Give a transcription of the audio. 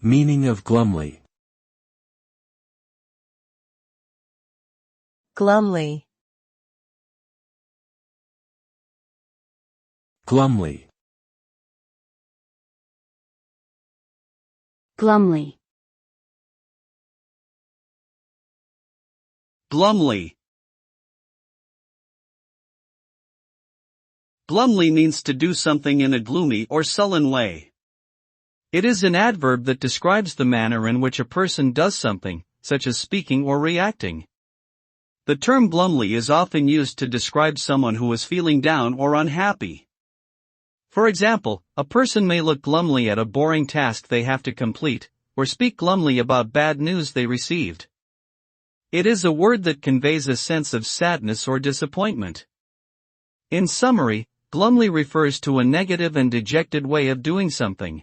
Meaning of glumly. Glumly. Glumly. Glumly. Glumly. Glumly means to do something in a gloomy or sullen way. It is an adverb that describes the manner in which a person does something, such as speaking or reacting. The term glumly is often used to describe someone who is feeling down or unhappy. For example, a person may look glumly at a boring task they have to complete, or speak glumly about bad news they received. It is a word that conveys a sense of sadness or disappointment. In summary, glumly refers to a negative and dejected way of doing something.